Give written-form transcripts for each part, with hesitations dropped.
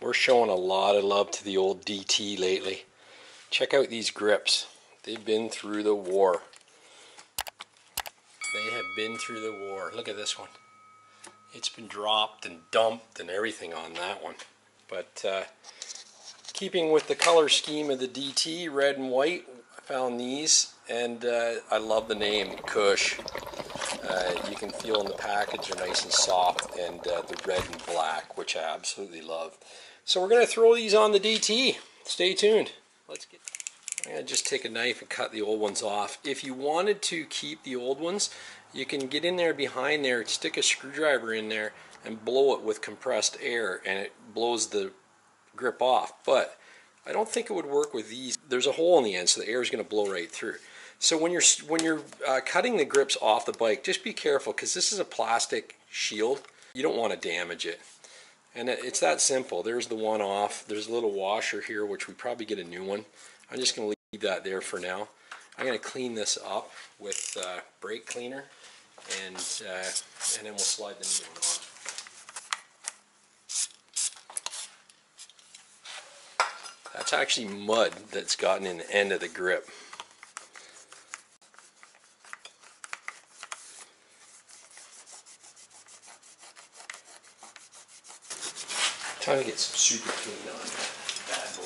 We're showing a lot of love to the old DT lately. Check out these grips. They've been through the war. They have been through the war. Look at this one. It's been dropped and dumped and everything on that one. But keeping with the color scheme of the DT, red and white, I found these, and I love the name, Cush. You can feel in the package they're nice and soft, and the red and black, which I absolutely love. So we're going to throw these on the DT. Stay tuned. I'm going to just take a knife and cut the old ones off. If you wanted to keep the old ones, you can get in there behind there, stick a screwdriver in there, and blow it with compressed air, and it blows the grip off. But I don't think it would work with these. There's a hole in the end, so the air is going to blow right through. So when you're cutting the grips off the bike, just be careful, because this is a plastic shield. You don't want to damage it. And it's that simple. There's the one off. There's a little washer here, which we probably get a new one. I'm just going to leave that there for now. I'm going to clean this up with brake cleaner, and then we'll slide the new one on. That's actually mud that's gotten in the end of the grip. Time to get some super clean on that bad boy.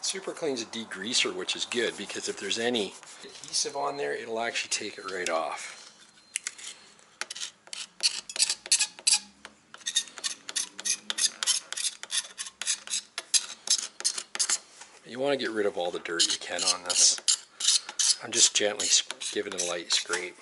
Super Clean's a degreaser, which is good, because if there's any adhesive on there, it'll actually take it right off. You want to get rid of all the dirt you can on this. I'm just gently giving it a light scrape.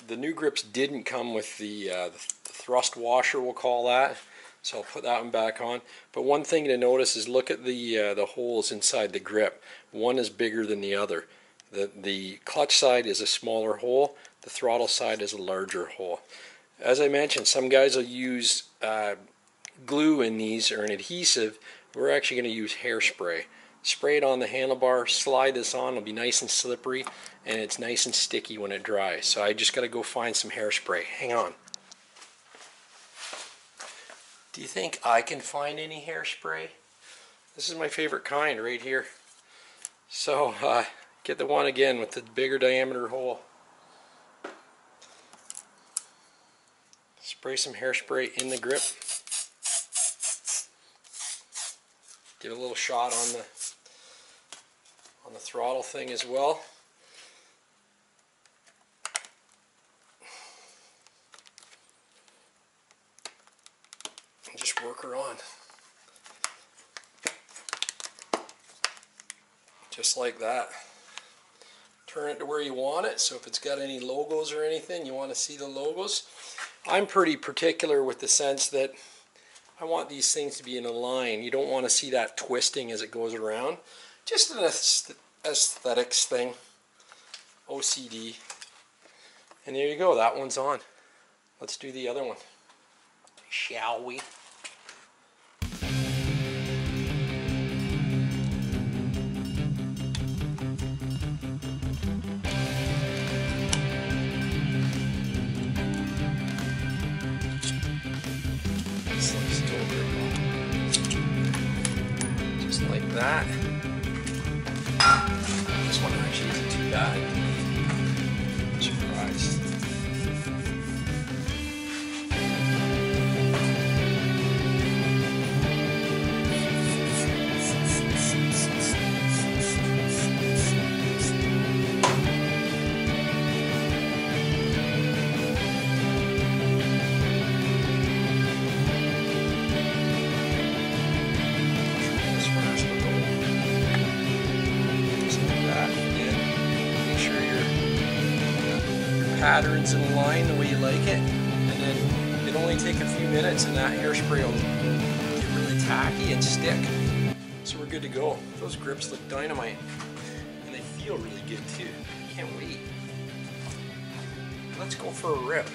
The new grips didn't come with the thrust washer, we'll call that. So I'll put that one back on. But one thing to notice is look at the holes inside the grip. One is bigger than the other. The clutch side is a smaller hole. The throttle side is a larger hole. As I mentioned, some guys will use glue in these, or an adhesive. We're actually going to use hairspray. Spray it on the handlebar, slide this on, it'll be nice and slippery, and it's nice and sticky when it dries. So I just got to go find some hairspray. Hang on. Do you think I can find any hairspray? This is my favorite kind right here. So get the one again with the bigger diameter hole. Spray some hairspray in the grip. Give a little shot on the throttle thing as well. And just work her on. Just like that. Turn it to where you want it, so if it's got any logos or anything, you want to see the logos. I'm pretty particular with the sense that I want these things to be in a line. You don't want to see that twisting as it goes around. Just an aesthetics thing. OCD. And there you go, that one's on. Let's do the other one. Shall we? Just like that. This one actually isn't too bad. I'm surprised. Patterns in line the way you like it, and then it'll only take a few minutes and that hairspray will get really tacky and stick. So we're good to go. Those grips look dynamite, and they feel really good too. Can't wait. Let's go for a rip.